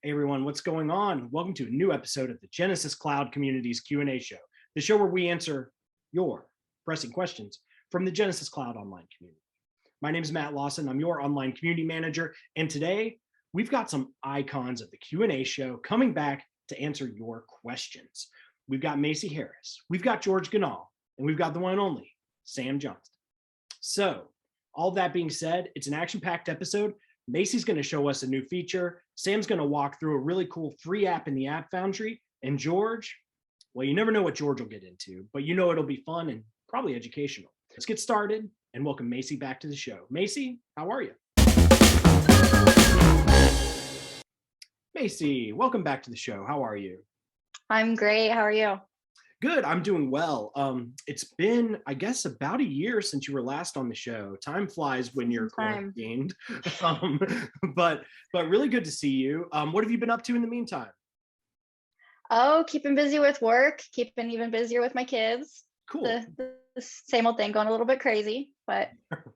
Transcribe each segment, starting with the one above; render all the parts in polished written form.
Hey everyone, what's going on? Welcome to a new episode of the Genesys Cloud Community's Q&A show, the show where we answer your pressing questions from the Genesys Cloud online community. My name is Matt Lawson. I'm your online community manager, and today we've got some icons of the Q&A show coming back to answer your questions. We've got Maisey Harris, we've got George Ganal, and we've got the one and only Sam Johnston. So, all that being said, it's an action-packed episode. Maisey's going to show us a new feature. Sam's going to walk through a really cool free app in the App Foundry. And George, well, you never know what George will get into, but you know it'll be fun and probably educational. Let's get started and welcome Maisey back to the show. Maisey, how are you? Maisey, welcome back to the show. How are you? I'm great. How are you? Good. I'm doing well. It's been, I guess, about a year since you were last on the show. Time flies when you're quarantined. But really good to see you. What have you been up to in the meantime? Oh, keeping busy with work, keeping even busier with my kids. Cool. The same old thing, going a little bit crazy, but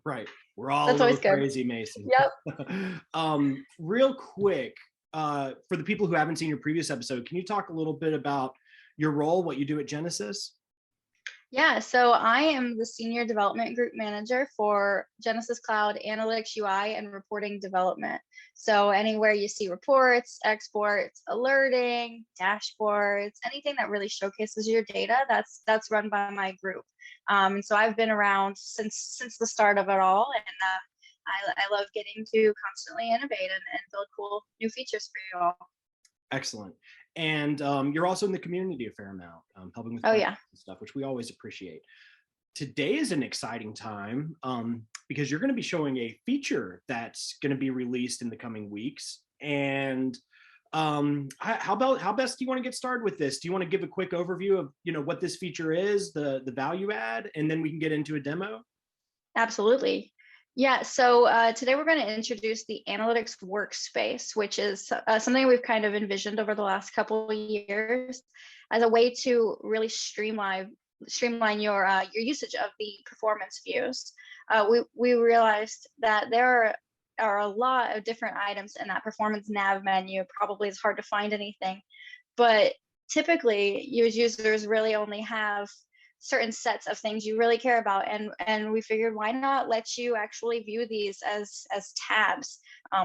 right. We're all that's a always little good. crazy, Mason. Yep. Real quick, for the people who haven't seen your previous episode, can you talk a little bit about your role, what you do at Genesys? Yeah, so I am the Senior Development Group Manager for Genesys Cloud Analytics UI and Reporting Development. So anywhere you see reports, exports, alerting, dashboards, anything that really showcases your data, that's run by my group. So I've been around since the start of it all, and I love getting to constantly innovate and build cool new features for you all. Excellent. And you're also in the community a fair amount, helping with stuff, which we always appreciate. Today is an exciting time because you're going to be showing a feature that's going to be released in the coming weeks. And how best do you want to get started with this? Do you want to give a quick overview of what this feature is, the value add, and then we can get into a demo? Absolutely. Yeah, so today we're going to introduce the Analytics Workspace, which is something we've kind of envisioned over the last couple of years as a way to really streamline your usage of the performance views. We realized that there are a lot of different items in that performance nav menu. Probably it's hard to find anything, but typically users really only have certain sets of things you really care about, and we figured why not let you actually view these as tabs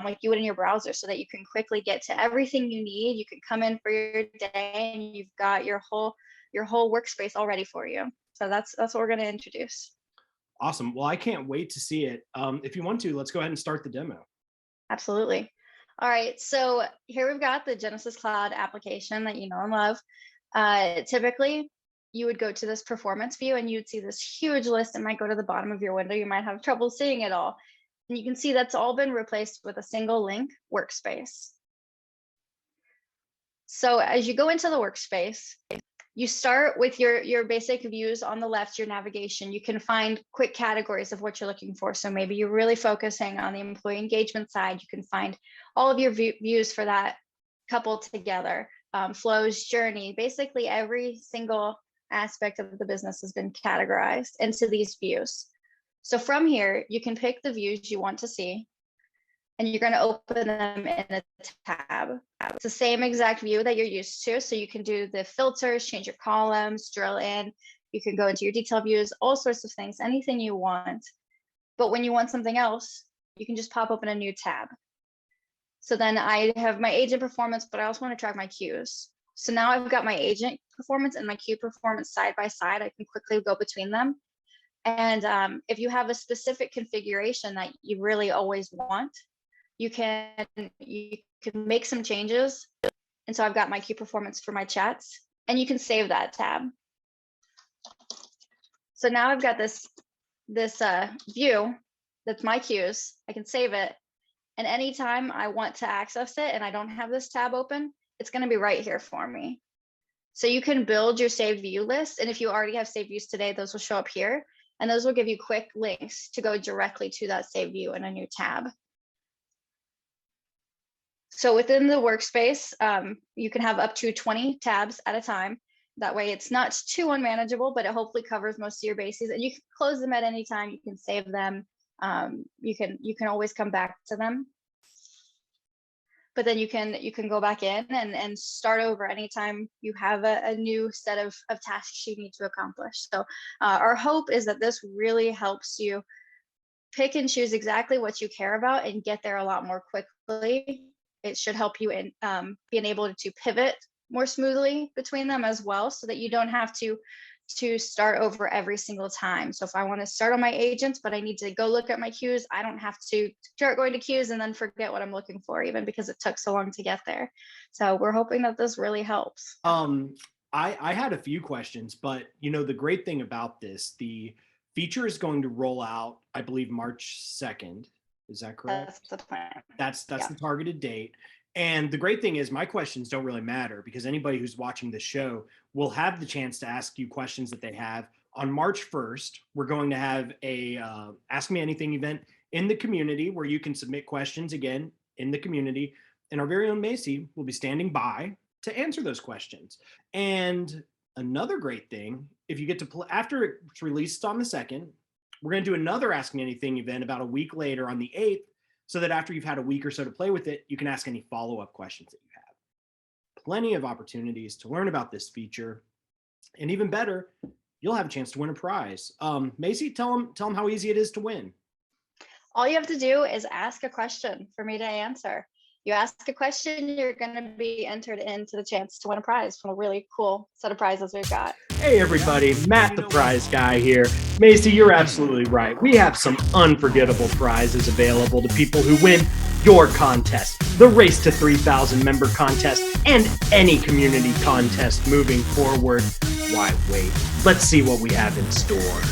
like you would in your browser, so that you can quickly get to everything you need. You can come in for your day and you've got your whole workspace all ready for you. So that's what we're going to introduce. Awesome. Well, I can't wait to see it. If you want to, let's go ahead and start the demo. Absolutely. All right, so here we've got the Genesys Cloud application that you know and love. Typically you would go to this performance view and you'd see this huge list. It might go to the bottom of your window. You might have trouble seeing it all. And you can see that's all been replaced with a single link workspace. So as you go into the workspace, you start with your basic views on the left, your navigation. You can find quick categories of what you're looking for. So maybe you're really focusing on the employee engagement side. You can find all of your views for that coupled together. Flows, journey, basically every single aspect of the business has been categorized into these views. So from here, you can pick the views you want to see, and you're going to open them in a tab. It's the same exact view that you're used to. So you can do the filters, change your columns, drill in. You can go into your detail views, all sorts of things, anything you want. But when you want something else, you can just pop open a new tab. So then I have my agent performance, but I also want to track my queues. So now I've got my agent performance and my queue performance side by side. I can quickly go between them. And if you have a specific configuration that you really always want, you can make some changes. And so I've got my queue performance for my chats, and you can save that tab. So now I've got this view that's my queues. I can save it. And anytime I want to access it and I don't have this tab open, it's going to be right here for me. So you can build your saved view list. And if you already have saved views today, those will show up here. And those will give you quick links to go directly to that saved view in a new tab. So within the workspace, you can have up to 20 tabs at a time. That way it's not too unmanageable, but it hopefully covers most of your bases. And you can close them at any time. You can save them. You can always come back to them. but then you can go back in and start over anytime you have a new set of tasks you need to accomplish. So our hope is that this really helps you pick and choose exactly what you care about and get there a lot more quickly. It should help you in being able to pivot more smoothly between them as well, so that you don't have to start over every single time. So if I want to start on my agents, but I need to go look at my queues, I don't have to start going to queues and then forget what I'm looking for, even because it took so long to get there. So we're hoping that this really helps. I had a few questions, but the great thing about this, the feature is going to roll out, I believe, March 2nd. Is that correct? That's the plan. That's the targeted date. And the great thing is my questions don't really matter, because anybody who's watching the show will have the chance to ask you questions that they have. On March 1st, we're going to have a Ask Me Anything event in the community where you can submit questions again in the community. And our very own Maisey will be standing by to answer those questions. And another great thing, if you get to play after it's released on the 2nd, we're going to do another Ask Me Anything event about a week later on the 8th, so that after you've had a week or so to play with it, you can ask any follow-up questions that you have. Plenty of opportunities to learn about this feature. And even better, you'll have a chance to win a prize. Maisey, tell them how easy it is to win. All you have to do is ask a question for me to answer. You ask a question, you're going to be entered into the chance to win a prize from a really cool set of prizes we've got. Hey everybody, Matt the prize guy here. Maisey, you're absolutely right. We have some unforgettable prizes available to people who win your contest, the Race to 3,000 member contest, and any community contest moving forward. Why wait? Let's see what we have in store.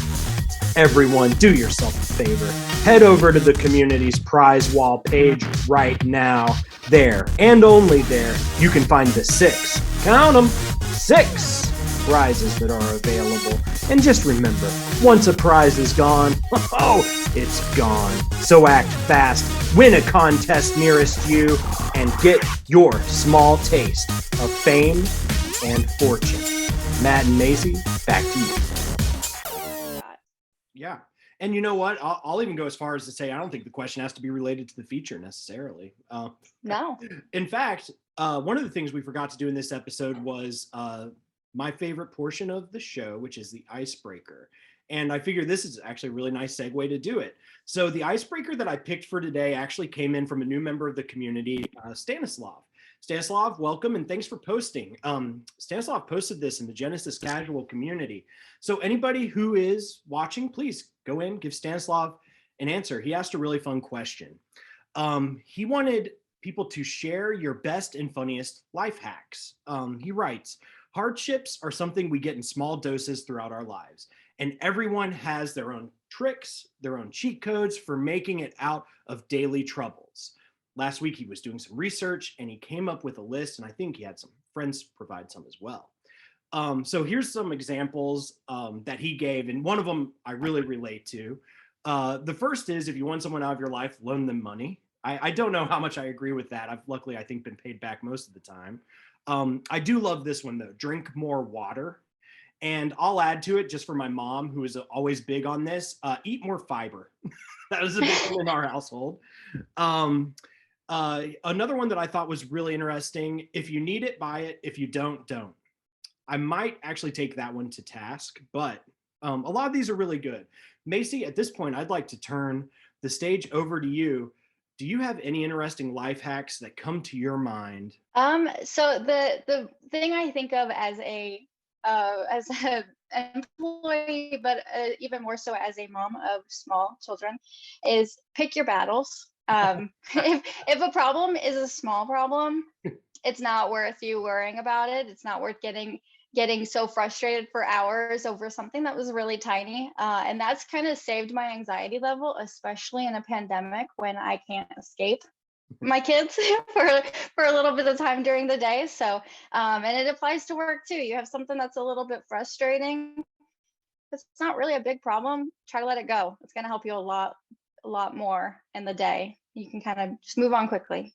Everyone, do yourself a favor. Head over to the community's prize wall page right now. There, and only there, you can find the 6, count them, 6 prizes that are available. And just remember, once a prize is gone, it's gone. So act fast, win a contest nearest you, and get your small taste of fame and fortune. Matt and Maisey, back to you. Yeah. And you know what? I'll even go as far as to say I don't think the question has to be related to the feature necessarily. No. In fact, one of the things we forgot to do in this episode was my favorite portion of the show, which is the Icebreaker. And I figured this is actually a really nice segue to do it. So the Icebreaker that I picked for today actually came in from a new member of the community, Stanislav. Stanislav, welcome, and thanks for posting. Stanislav posted this in the Genesys Casual community. So anybody who is watching, please go in, give Stanislav an answer. He asked a really fun question. He wanted people to share your best and funniest life hacks. He writes, hardships are something we get in small doses throughout our lives, and everyone has their own tricks, their own cheat codes for making it out of daily troubles. Last week, he was doing some research and he came up with a list, and I think he had some friends provide some as well. So here's some examples that he gave, and one of them I really relate to. The first is, if you want someone out of your life, loan them money. I don't know how much I agree with that. I've luckily, I think, been paid back most of the time. I do love this one, though. Drink more water. And I'll add to it, just for my mom, who is always big on this, eat more fiber. That was a big one in our household. Another one that I thought was really interesting: if you need it, buy it. If you don't, don't. I might actually take that one to task, but a lot of these are really good. Maisey, at this point, I'd like to turn the stage over to you. Do you have any interesting life hacks that come to your mind? So the thing I think of as an employee, but even more so as a mom of small children, is pick your battles. If a problem is a small problem, it's not worth you worrying about it. It's not worth getting so frustrated for hours over something that was really tiny. And that's kind of saved my anxiety level, especially in a pandemic when I can't escape my kids for a little bit of time during the day. So, and it applies to work too. You have something that's a little bit frustrating. It's not really a big problem. Try to let it go. It's going to help you a lot more in the day. You can kind of just move on quickly.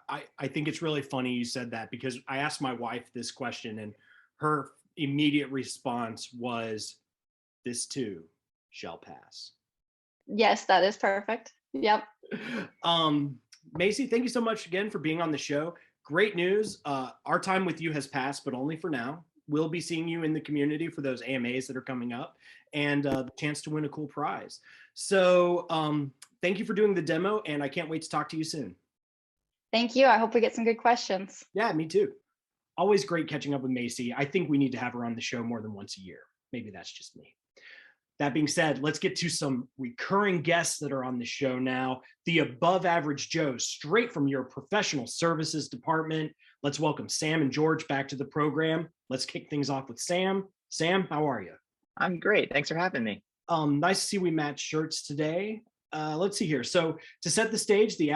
I think it's really funny you said that, because I asked my wife this question and her immediate response was, this too shall pass. Yes, that is perfect. Yep. Maisey, thank you so much again for being on the show. Great news. Our time with you has passed, but only for now. We'll be seeing you in the community for those AMAs that are coming up and the chance to win a cool prize. So thank you for doing the demo, and I can't wait to talk to you soon. Thank you. I hope we get some good questions. Yeah, me too. Always great catching up with Maisey. I think we need to have her on the show more than once a year. Maybe that's just me. That being said, let's get to some recurring guests that are on the show now. The above average Joes, straight from your professional services department. Let's welcome Sam and George back to the program. Let's kick things off with Sam. Sam, how are you? I'm great. Thanks for having me. Nice to see we matched shirts today. Let's see here. So to set the stage, the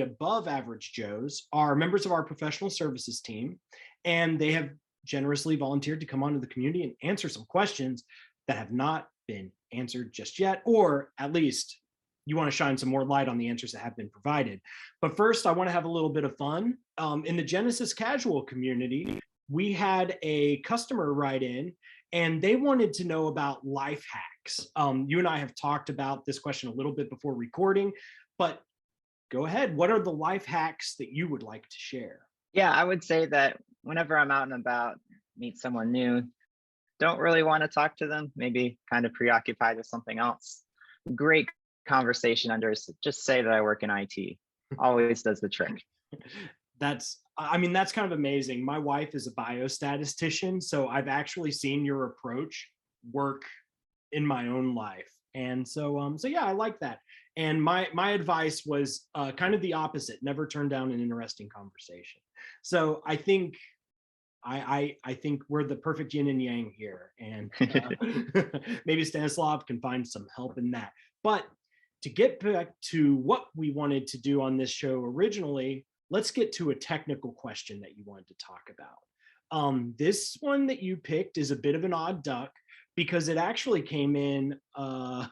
above average Joes are members of our professional services team, and they have generously volunteered to come onto the community and answer some questions that have not been answered just yet, or at least you want to shine some more light on the answers that have been provided. But first, I want to have a little bit of fun. In the Genesys Casual community, we had a customer write in and they wanted to know about life hacks. You and I have talked about this question a little bit before recording, but go ahead. What are the life hacks that you would like to share? Yeah, I would say that whenever I'm out and about, meet someone new, don't really want to talk to them, maybe kind of preoccupied with something else. Great conversation under just say that I work in IT. Always does the trick. That's kind of amazing. My wife is a biostatistician, so I've actually seen your approach work in my own life. And so yeah, I like that. And my advice was kind of the opposite, never turn down an interesting conversation. So I think I think we're the perfect yin and yang here, and maybe Stanislav can find some help in that. But to get back to what we wanted to do on this show originally, let's get to a technical question that you wanted to talk about. This one that you picked is a bit of an odd duck because it actually came in 4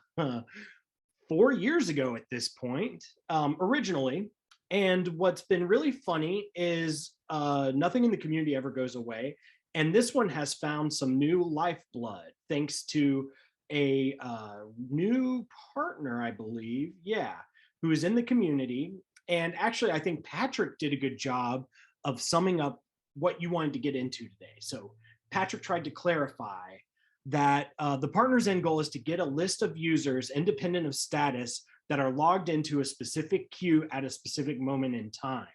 years ago at this point, originally. And what's been really funny is nothing in the community ever goes away. And this one has found some new lifeblood thanks to a new partner, I believe, who is in the community. And actually, I think Patrick did a good job of summing up what you wanted to get into today. So Patrick tried to clarify that the partner's end goal is to get a list of users independent of status that are logged into a specific queue at a specific moment in time.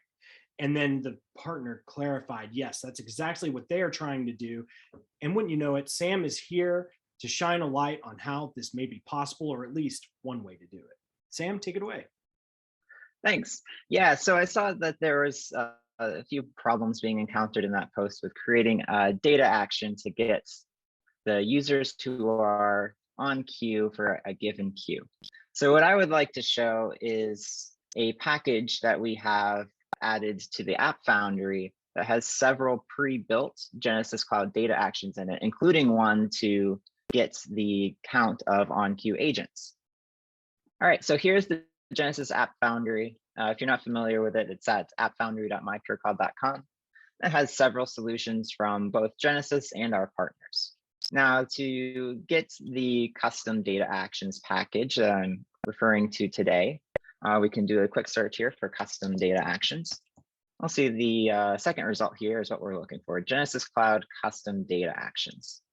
And then the partner clarified, yes, that's exactly what they are trying to do. And wouldn't you know it, Sam is here to shine a light on how this may be possible, or at least one way to do it. Sam, take it away. Thanks. Yeah, so I saw that there was a few problems being encountered in that post with creating a data action to get the users who are on queue for a given queue. So what I would like to show is a package that we have added to the App Foundry that has several pre-built Genesys Cloud data actions in it, including one to get the count of on-queue agents. All right, so here's the Genesys App Foundry. If you're not familiar with it, it's at appfoundry.mypurecloud.com. It has several solutions from both Genesys and our partners. Now, to get the custom data actions package that I'm referring to today, we can do a quick search here for custom data actions. I'll see the second result here is what we're looking for, Genesys Cloud custom data actions.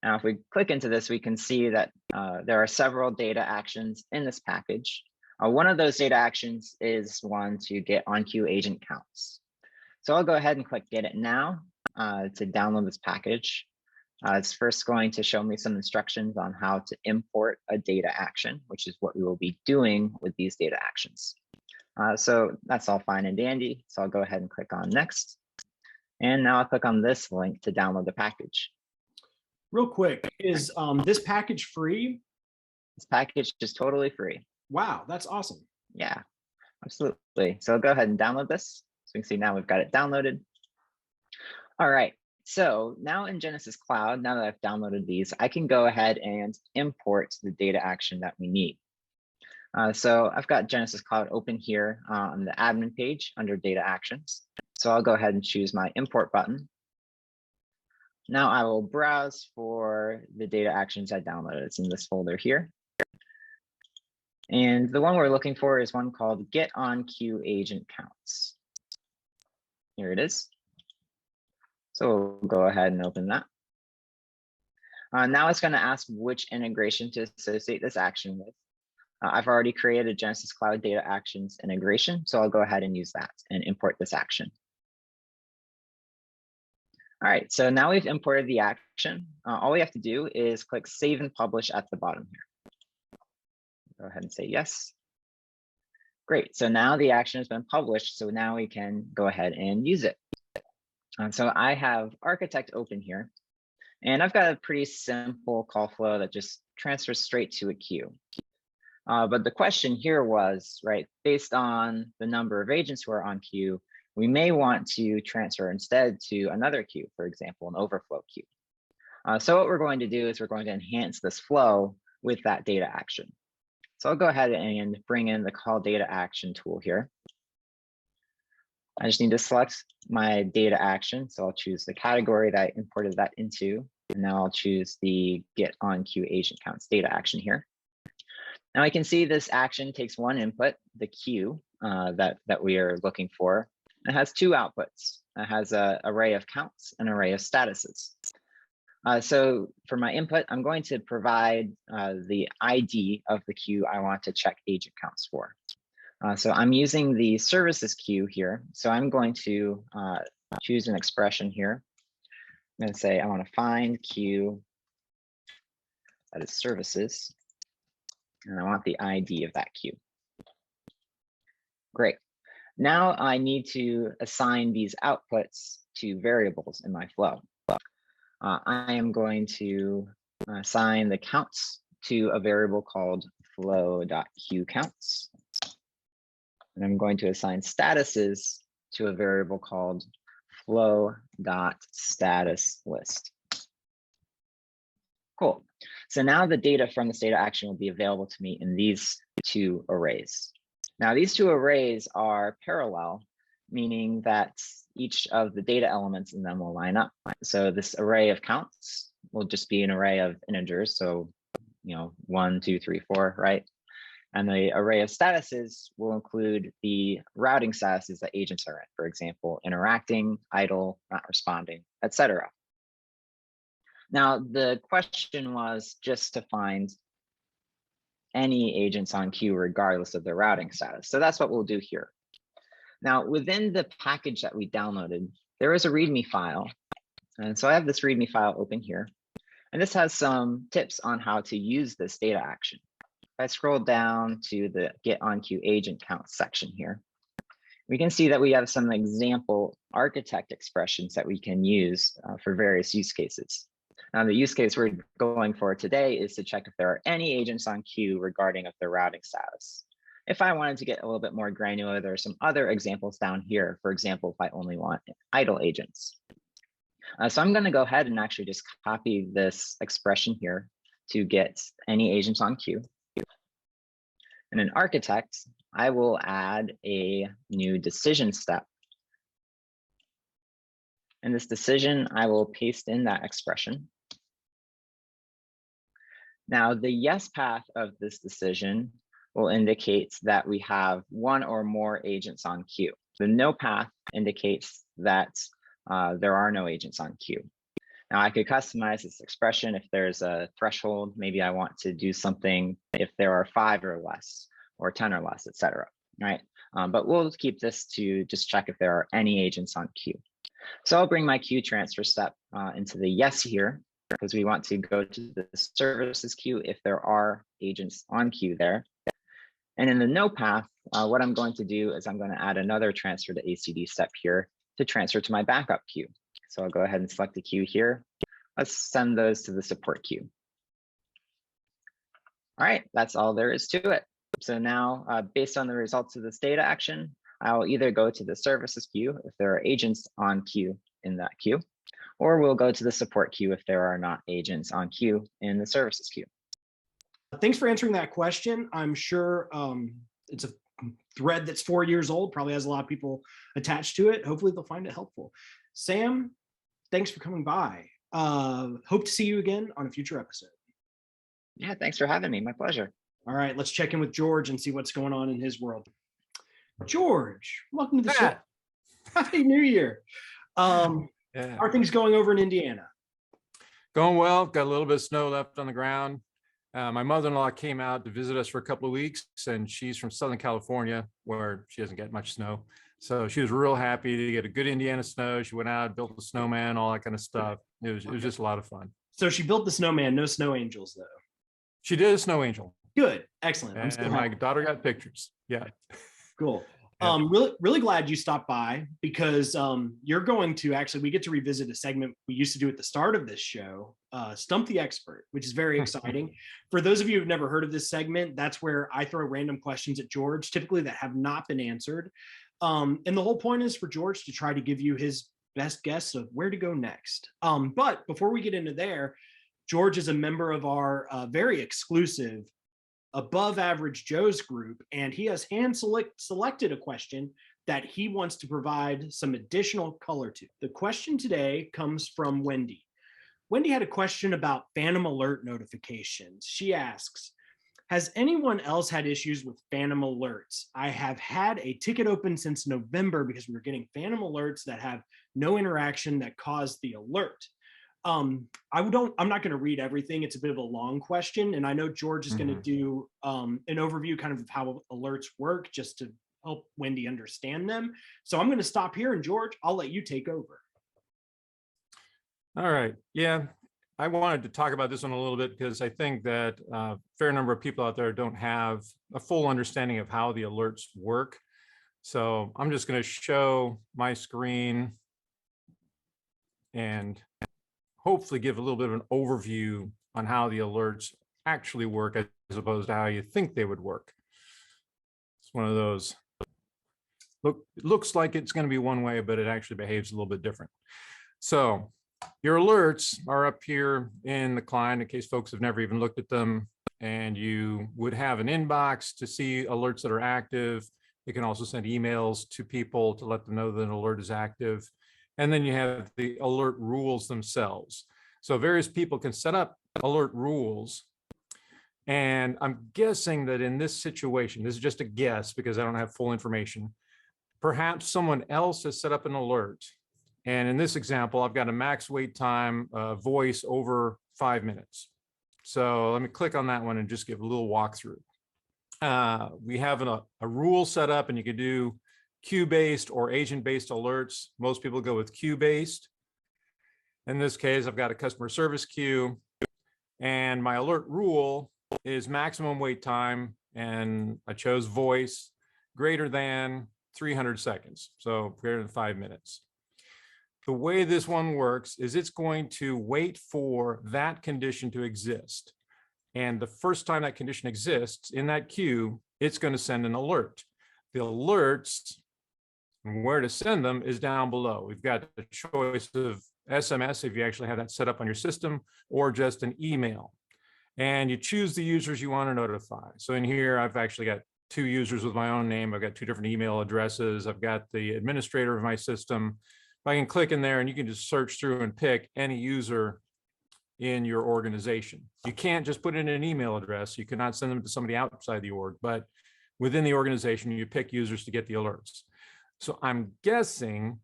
Now, if we click into this, we can see that there are several data actions in this package. One of those data actions is one to get on-queue agent counts. So I'll go ahead and click Get It Now to download this package. It's first going to show me some instructions on how to import a data action, which is what we will be doing with these data actions. So that's all fine and dandy. So I'll go ahead and click on Next. And now I'll click on this link to download the package. Real quick, is this package free? This package is totally free. Wow, that's awesome. Yeah, absolutely. So I'll go ahead and download this. So you can see now we've got it downloaded. All right. So now in Genesys Cloud, now that I've downloaded these, I can go ahead and import the data action that we need. So I've got Genesys Cloud open here on the admin page under data actions. So I'll go ahead and choose my import button. Now I will browse for the data actions I downloaded. It's in this folder here. And the one we're looking for is one called get on queue agent counts. Here it is. So we'll go ahead and open that. Now it's going to ask which integration to associate this action with. I've already created a Genesys Cloud Data Actions integration, so I'll go ahead and use that and import this action. All right, so now we've imported the action. All we have to do is click Save and Publish at the bottom here. Go ahead and say yes. Great, so now the action has been published, so now we can go ahead and use it. So I have Architect open here, and I've got a pretty simple call flow that just transfers straight to a queue. But the question here was, right, based on the number of agents who are on queue, we may want to transfer instead to another queue, for example, an overflow queue. So what we're going to do is we're going to enhance this flow with that data action. So I'll go ahead and bring in the call data action tool here. I just need to select my data action. So I'll choose the category that I imported that into. And now I'll choose the get on queue agent counts data action here. Now I can see this action takes one input, the queue that we are looking for. It has two outputs. It has an array of counts and an array of statuses. So for my input, I'm going to provide the ID of the queue I want to check agent counts for. So I'm using the services queue here. So I'm going to choose an expression here. I'm going to say I want to find queue that is services, and I want the ID of that queue. Great. Now I need to assign these outputs to variables in my flow. I am going to assign the counts to a variable called flow.queueCounts. And I'm going to assign statuses to a variable called flow.statusList. Cool. So now the data from this data action will be available to me in these two arrays. Now these two arrays are parallel, meaning that each of the data elements in them will line up. So this array of counts will just be an array of integers. So, 1, 2, 3, 4, right? And the array of statuses will include the routing statuses that agents are in, for example, interacting, idle, not responding, etc. Now, the question was just to find any agents on queue regardless of their routing status. So that's what we'll do here. Now, within the package that we downloaded, there is a README file. And so I have this README file open here. And this has some tips on how to use this data action. If I scroll down to the Get on Queue Agent Count section here, we can see that we have some example architect expressions that we can use for various use cases. Now, the use case we're going for today is to check if there are any agents on queue regarding of their routing status. If I wanted to get a little bit more granular, there are some other examples down here. For example, if I only want idle agents. So I'm going to go ahead and actually just copy this expression here to get any agents on queue. And in Architect, I will add a new decision step. And this decision, I will paste in that expression. Now, the yes path of this decision will indicate that we have one or more agents on queue. The no path indicates that there are no agents on queue. Now, I could customize this expression if there's a threshold. Maybe I want to do something if there are 5 or less, or 10 or less, etc. Right? But we'll keep this to just check if there are any agents on queue. So I'll bring my queue transfer step into the yes here, because we want to go to the services queue if there are agents on queue there. And in the no path, what I'm going to do is I'm going to add another transfer to ACD step here to transfer to my backup queue. So I'll go ahead and select the queue here. Let's send those to the support queue. All right, that's all there is to it. So now, based on the results of this data action, I'll either go to the services queue if there are agents on queue in that queue, or we'll go to the support queue if there are not agents on queue in the services queue. Thanks for answering that question. I'm sure it's a thread that's 4 years old, probably has a lot of people attached to it. Hopefully they'll find it helpful. Sam, thanks for coming by. Hope to see you again on a future episode. Yeah, thanks for having me. My pleasure. All right, let's check in with George and see what's going on in his world. George, welcome to the show. Matt. Happy New Year. How are things going over in Indiana? Going well. Got a little bit of snow left on the ground. My mother-in-law came out to visit us for a couple of weeks, and she's from Southern California, where she doesn't get much snow. So she was real happy to get a good Indiana snow. She went out, built a snowman, all that kind of stuff. It was just a lot of fun. So she built the snowman, no snow angels though. She did a snow angel. Good, excellent. And my daughter got pictures. Yeah. Cool. Yeah. Really glad you stopped by, because you're going to actually, we get to revisit a segment we used to do at the start of this show, Stump the Expert, which is very exciting. For those of you who've never heard of this segment, that's where I throw random questions at George, typically that have not been answered. And the whole point is for George to try to give you his best guess of where to go next. But before we get into there, George is a member of our very exclusive Above Average Joe's group, and he has selected a question that he wants to provide some additional color to. The question today comes from Wendy. Wendy had a question about Phantom Alert notifications. She asks, has anyone else had issues with Phantom Alerts? I have had a ticket open since November because we were getting Phantom Alerts that have no interaction that cause the alert. I'm not going to read everything. It's a bit of a long question, and I know George is going to do an overview kind of how alerts work, just to help Wendy understand them. So I'm going to stop here, and George, I'll let you take over. All right. Yeah, I wanted to talk about this one a little bit because I think that a fair number of people out there don't have a full understanding of how the alerts work. So I'm just going to show my screen and hopefully give a little bit of an overview on how the alerts actually work as opposed to how you think they would work. It's one of those, it looks like it's going to be one way, but it actually behaves a little bit different. So your alerts are up here in the client in case folks have never even looked at them, and you would have an inbox to see alerts that are active. You can also send emails to people to let them know that an alert is active. And then you have the alert rules themselves. So various people can set up alert rules. And I'm guessing that in this situation, this is just a guess because I don't have full information, perhaps someone else has set up an alert. And in this example, I've got a max wait time voice over 5 minutes. So let me click on that one and just give a little walkthrough. We have a rule set up, and you can do queue-based or agent-based alerts. Most people go with queue-based. In this case, I've got a customer service queue, and my alert rule is maximum wait time, and I chose voice greater than 300 seconds, so greater than 5 minutes. The way this one works is it's going to wait for that condition to exist. And the first time that condition exists in that queue, it's going to send an alert. The alerts and where to send them is down below. We've got the choice of SMS if you actually have that set up on your system, or just an email. And you choose the users you want to notify. So in here, I've actually got 2 users with my own name. I've got 2 different email addresses. I've got the administrator of my system. I can click in there and you can just search through and pick any user in your organization. You can't just put in an email address. You cannot send them to somebody outside the org, but within the organization, you pick users to get the alerts. So I'm guessing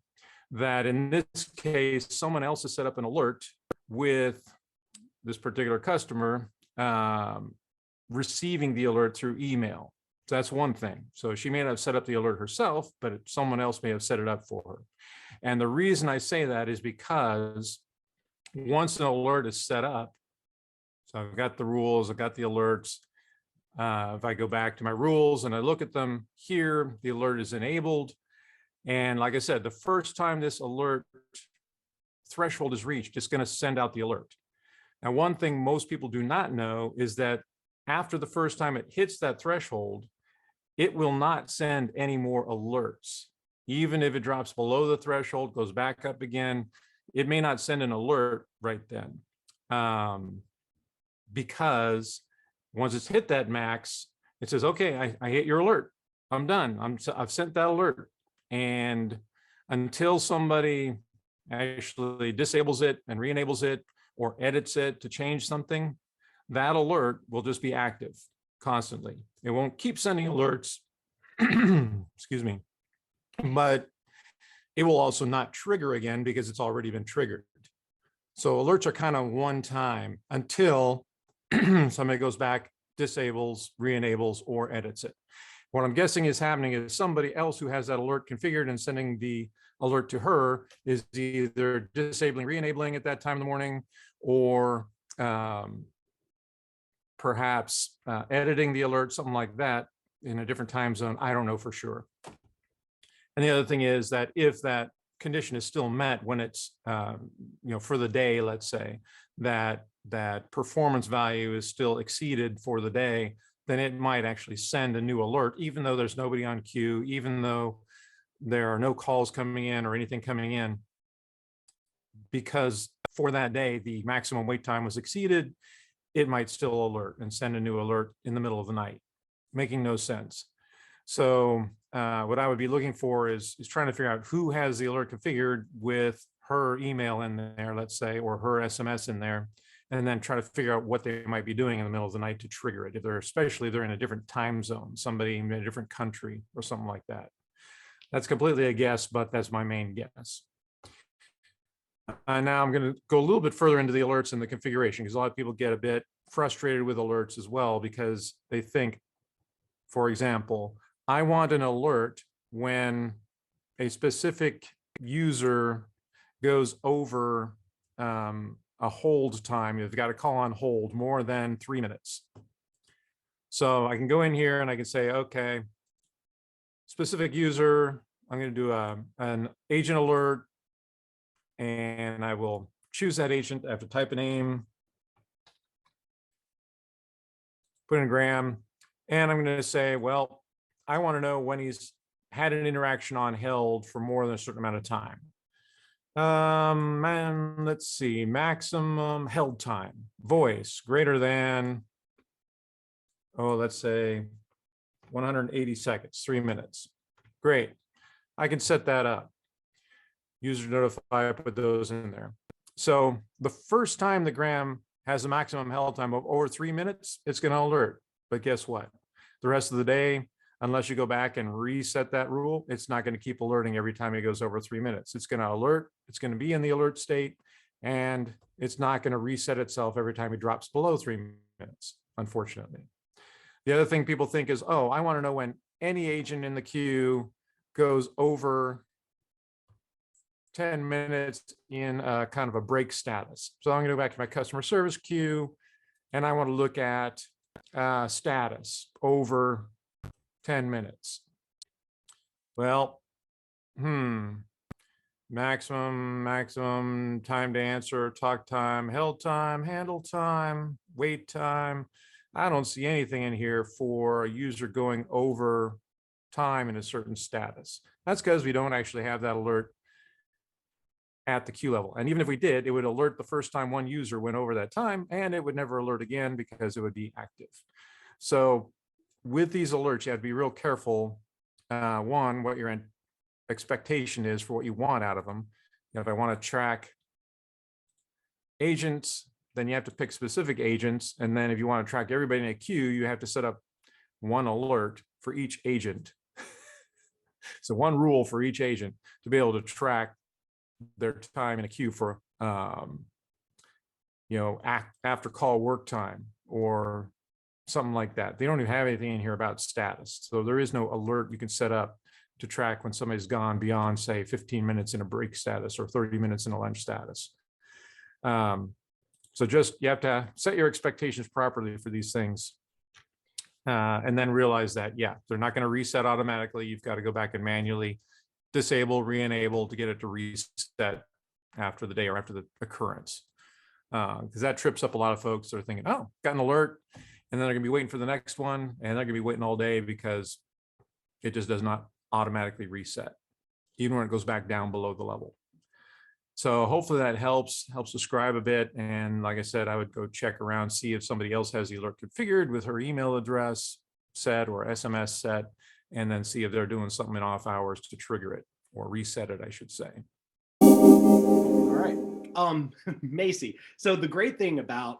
that in this case, someone else has set up an alert with this particular customer receiving the alert through email. So that's one thing. So she may not have set up the alert herself, but someone else may have set it up for her. And the reason I say that is because once an alert is set up, so I've got the rules, I've got the alerts. If I go back to my rules and I look at them here, the alert is enabled. And like I said, the first time this alert threshold is reached, it's going to send out the alert. Now, one thing most people do not know is that after the first time it hits that threshold, it will not send any more alerts. Even if it drops below the threshold, goes back up again, it may not send an alert right then. Because once it's hit that max, it says, okay, I hit your alert. I'm done. I've sent that alert. And until somebody actually disables it and re-enables it or edits it to change something, that alert will just be active. constantly. It won't keep sending alerts, excuse me, but it will also not trigger again because it's already been triggered. So alerts are kind of one time until somebody goes back, disables, re-enables, or edits it. What I'm guessing is happening is somebody else who has that alert configured and sending the alert to her is either disabling, re-enabling at that time in the morning, or perhaps editing the alert, something like that in a different time zone. I don't know for sure. And the other thing is that if that condition is still met when it's, for the day, let's say, that performance value is still exceeded for the day, then it might actually send a new alert, even though there's nobody on queue, even though there are no calls coming in or anything coming in, because for that day, the maximum wait time was exceeded, it might still alert and send a new alert in the middle of the night, making no sense. So what I would be looking for is trying to figure out who has the alert configured with her email in there, let's say, or her SMS in there, and then try to figure out what they might be doing in the middle of the night to trigger it. If they're, especially if they're in a different time zone, somebody in a different country or something like that. That's completely a guess, but that's my main guess. Now I'm going to go a little bit further into the alerts and the configuration, because a lot of people get a bit frustrated with alerts as well, because they think, for example, I want an alert when a specific user goes over a hold time. You've got to call on hold more than 3 minutes. So I can go in here and I can say, okay, specific user, I'm going to do an agent alert, and I will choose that agent. I have to type a name, put in a gram, and I'm going to say, well, I want to know when he's had an interaction on held for more than a certain amount of time. And let's see, maximum held time, voice greater than, let's say 180 seconds, 3 minutes. Great. I can set that up. User notify, I put those in there. So the first time the gram has a maximum held time of over 3 minutes, it's going to alert. But guess what? The rest of the day, unless you go back and reset that rule, it's not going to keep alerting every time it goes over 3 minutes. It's going to alert, it's going to be in the alert state, and it's not going to reset itself every time it drops below 3 minutes, unfortunately. The other thing people think is, oh, I want to know when any agent in the queue goes over 10 minutes in a kind of a break status. So I'm going to go back to my customer service queue, and I want to look at status over 10 minutes. Well, maximum time to answer, talk time, held time, handle time, wait time. I don't see anything in here for a user going over time in a certain status. That's because we don't actually have that alert at the queue level. And even if we did, it would alert the first time one user went over that time, and it would never alert again because it would be active. So with these alerts, you have to be real careful. One, what your expectation is for what you want out of them. If I want to track agents, then you have to pick specific agents. And then if you want to track everybody in a queue, you have to set up one alert for each agent. So one rule for each agent to be able to track their time in a queue for, after call work time or something like that. They don't even have anything in here about status. So there is no alert you can set up to track when somebody's gone beyond, say, 15 minutes in a break status or 30 minutes in a lunch status. So just, you have to set your expectations properly for these things. And then realize that, they're not going to reset automatically. You've got to go back and manually disable, re-enable to get it to reset after the day or after the occurrence. Because that trips up a lot of folks that are thinking, oh, got an alert. And then they're going to be waiting for the next one. And they're going to be waiting all day because it just does not automatically reset, even when it goes back down below the level. So hopefully that helps describe a bit. And like I said, I would go check around, see if somebody else has the alert configured with her email address set or SMS set, and then see if they're doing something in off hours to trigger it or reset it, I should say. All right. Maisey, so the great thing about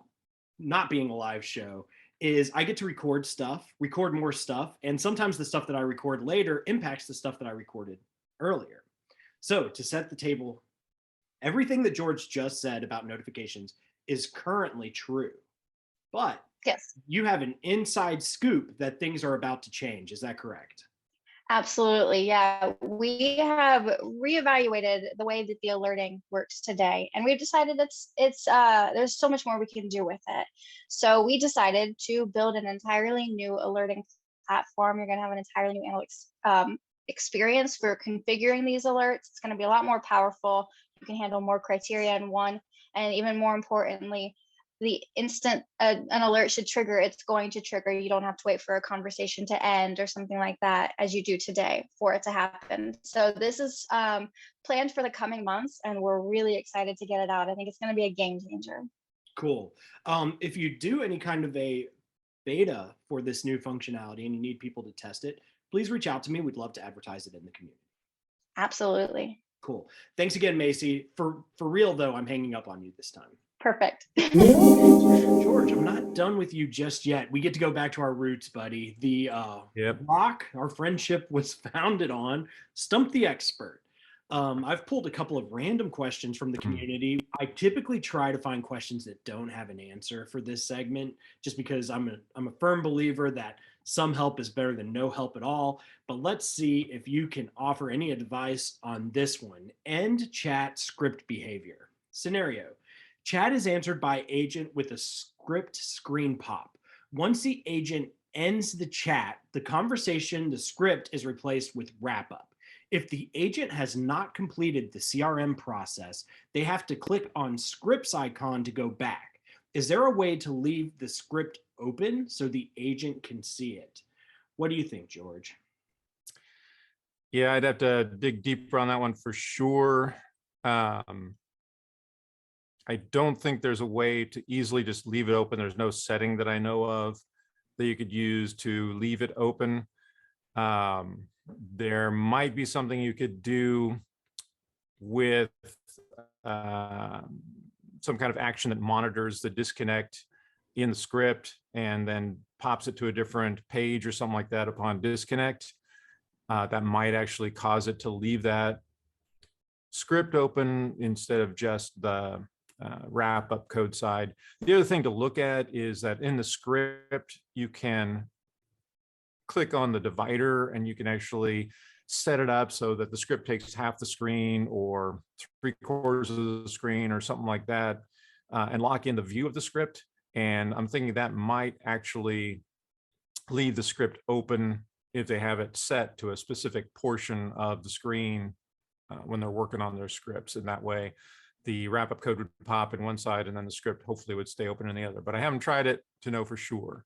not being a live show is I get to record more stuff, and sometimes the stuff that I record later impacts the stuff that I recorded earlier. So to set the table, everything that George just said about notifications is currently true, but Yes. you have an inside scoop that things are about to change. Is that correct? Absolutely. Yeah. We have reevaluated the way that the alerting works today. And we've decided there's so much more we can do with it. So we decided to build an entirely new alerting platform. You're going to have an entirely new analytics experience for configuring these alerts. It's going to be a lot more powerful. You can handle more criteria in one. And even more importantly, the instant an alert should trigger, it's going to trigger. You don't have to wait for a conversation to end or something like that as you do today for it to happen. So this is planned for the coming months, and we're really excited to get it out. I think it's going to be a game changer. Cool. If you do any kind of a beta for this new functionality and you need people to test it, please reach out to me. We'd love to advertise it in the community. Absolutely. Cool. Thanks again, Maisey. For real though, I'm hanging up on you this time. Perfect. George, I'm not done with you just yet. We get to go back to our roots, buddy. The rock our friendship was founded on, Stump the Expert. I've pulled a couple of random questions from the community. I typically try to find questions that don't have an answer for this segment, just because I'm a firm believer that some help is better than no help at all. But let's see if you can offer any advice on this one. End chat script behavior. Scenario. Chat is answered by agent with a script screen pop. Once the agent ends the chat, the conversation, the script is replaced with wrap up. If the agent has not completed the CRM process, they have to click on scripts icon to go back. Is there a way to leave the script open so the agent can see it? What do you think, George? Yeah, I'd have to dig deeper on that one for sure. I don't think there's a way to easily just leave it open. There's no setting that I know of that you could use to leave it open. There might be something you could do with some kind of action that monitors the disconnect in the script and then pops it to a different page or something like that upon disconnect. That might actually cause it to leave that script open instead of just the wrap up code side. The other thing to look at is that in the script, you can click on the divider and you can actually set it up so that the script takes half the screen or 3/4 of the screen or something like that, and lock in the view of the script. And I'm thinking that might actually leave the script open if they have it set to a specific portion of the screen when they're working on their scripts. And that way the wrap-up code would pop in one side and then the script hopefully would stay open in the other. But I haven't tried it to know for sure.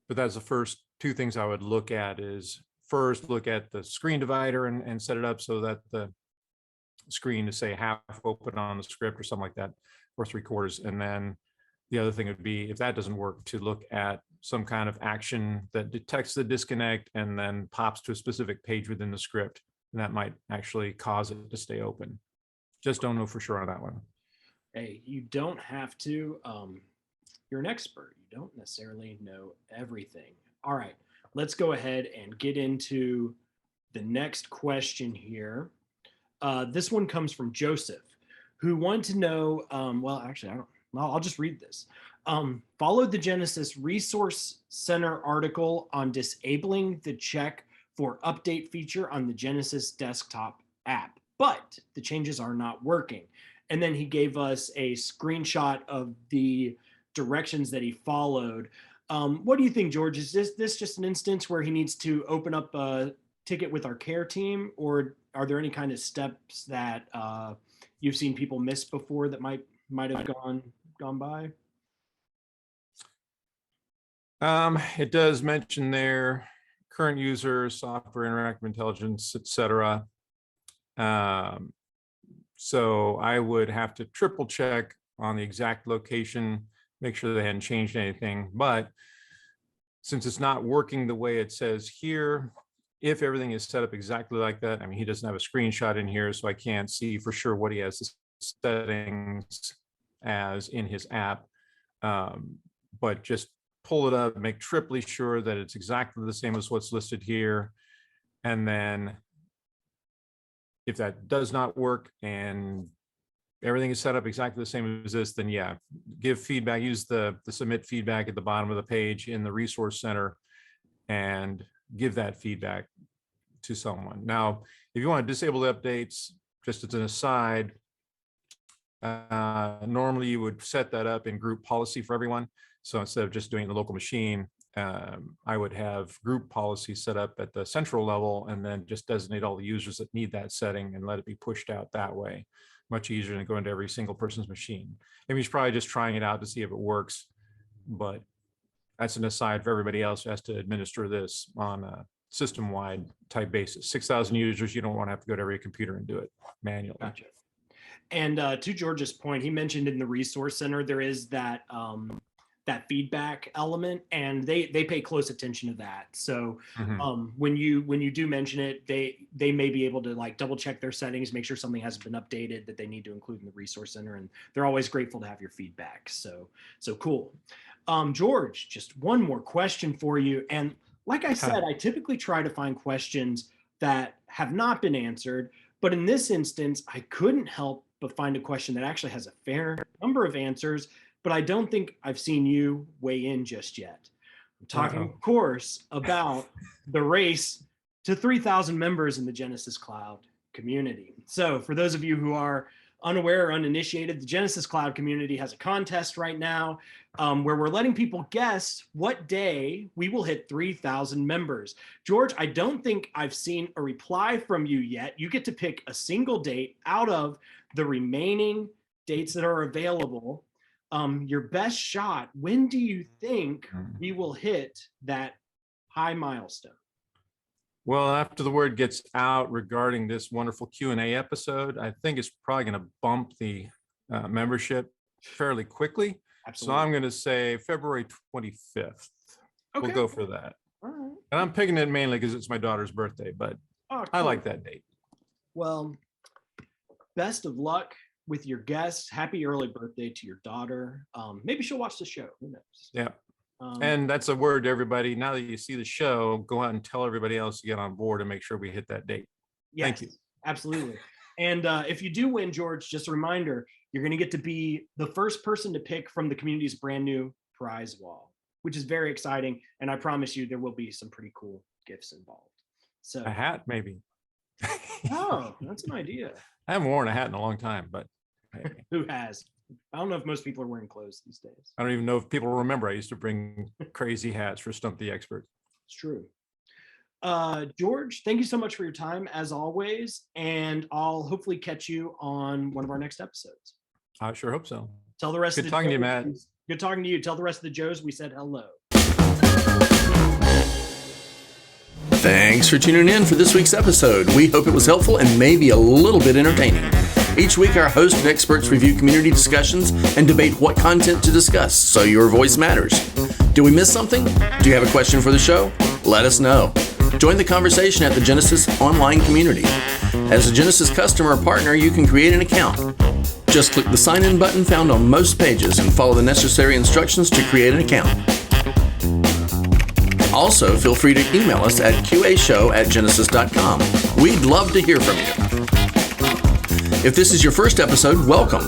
But that's the first two things I would look at is first look at the screen divider and set it up so that the screen is say half open on the script or something like that, or 3/4. And then the other thing would be, if that doesn't work, to look at some kind of action that detects the disconnect and then pops to a specific page within the script. And that might actually cause it to stay open. Just don't know for sure on that one. Hey, you don't have to. You're an expert. You don't necessarily know everything. All right, let's go ahead and get into the next question here. This one comes from Joseph, who wanted to know, well, actually, I'll just read this. Followed the Genesys Resource Center article on disabling the check for update feature on the Genesys desktop app, but the changes are not working. And then he gave us a screenshot of the directions that he followed. What do you think, George? Is this just an instance where he needs to open up a ticket with our care team, or are there any kind of steps that you've seen people miss before that might have gone by? It does mention there current user, software, interactive intelligence, etc. So I would have to triple check on the exact location, make sure they hadn't changed anything. But since it's not working the way it says here, if everything is set up exactly like that, I mean, he doesn't have a screenshot in here, so I can't see for sure what he has the settings as in his app. But just pull it up, make triply sure that it's exactly the same as what's listed here. And then if that does not work and everything is set up exactly the same as this, then yeah, give feedback, use the submit feedback at the bottom of the page in the resource center and give that feedback to someone. Now, if you want to disable the updates, just as an aside, normally you would set that up in group policy for everyone. So instead of just doing the local machine, I would have group policy set up at the central level and then just designate all the users that need that setting and let it be pushed out that way. Much easier than going to every single person's machine. I mean, he's probably just trying it out to see if it works, but that's an aside for everybody else who has to administer this on a system-wide type basis. 6,000 users, you don't want to have to go to every computer and do it manually. Gotcha. And to George's point, he mentioned in the resource center, there is that that feedback element, and they pay close attention to that. So when you do mention it, they may be able to like double check their settings, make sure something hasn't been updated that they need to include in the resource center, and they're always grateful to have your feedback. So cool. George, just one more question for you. And like I said, I typically try to find questions that have not been answered, but in this instance, I couldn't help but find a question that actually has a fair number of answers, but I don't think I've seen you weigh in just yet. I'm talking, of course, about the race to 3,000 members in the Genesys Cloud community. So for those of you who are unaware or uninitiated, the Genesys Cloud community has a contest right now where we're letting people guess what day we will hit 3,000 members. George, I don't think I've seen a reply from you yet. You get to pick a single date out of the remaining dates that are available. Your best shot, when do you think we will hit that high milestone? Well, after the word gets out regarding this wonderful Q&A episode, I think it's probably going to bump the membership fairly quickly. Absolutely. So I'm going to say February 25th. Okay. We'll go for that. All right. And I'm picking it mainly because it's my daughter's birthday, but cool. I like that date. Well, best of luck with your guests. Happy early birthday to your daughter. Maybe she'll watch the show. Who knows? Yeah. And that's a word to everybody. Now that you see the show, go out and tell everybody else to get on board and make sure we hit that date. Yes, thank you. Absolutely. And if you do win, George, just a reminder, you're going to get to be the first person to pick from the community's brand new prize wall, which is very exciting. And I promise you, there will be some pretty cool gifts involved. So a hat, maybe. Oh, that's an idea. I haven't worn a hat in a long time, but hey. Who has? I don't know if most people are wearing clothes these days. I don't even know if people remember. I used to bring crazy hats for Stump the Expert. It's true. George, thank you so much for your time as always. And I'll hopefully catch you on one of our next episodes. I sure hope so. Tell the rest of the Good talking to you, Matt. Good talking to you. Tell the rest of the Joes we said hello. Thanks for tuning in for this week's episode. We hope it was helpful and maybe a little bit entertaining. Each week, our host and experts review community discussions and debate what content to discuss, so your voice matters. Did we miss something? Do you have a question for the show? Let us know. Join the conversation at the Genesys online community. As a Genesys customer or partner, you can create an account. Just click the sign in button found on most pages and follow the necessary instructions to create an account. Also, feel free to email us at qashow@genesys.com. We'd love to hear from you. If this is your first episode, welcome.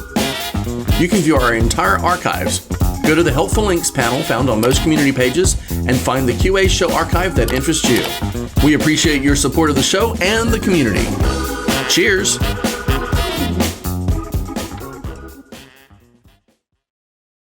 You can view our entire archives. Go to the Helpful Links panel found on most community pages and find the QA Show archive that interests you. We appreciate your support of the show and the community. Cheers!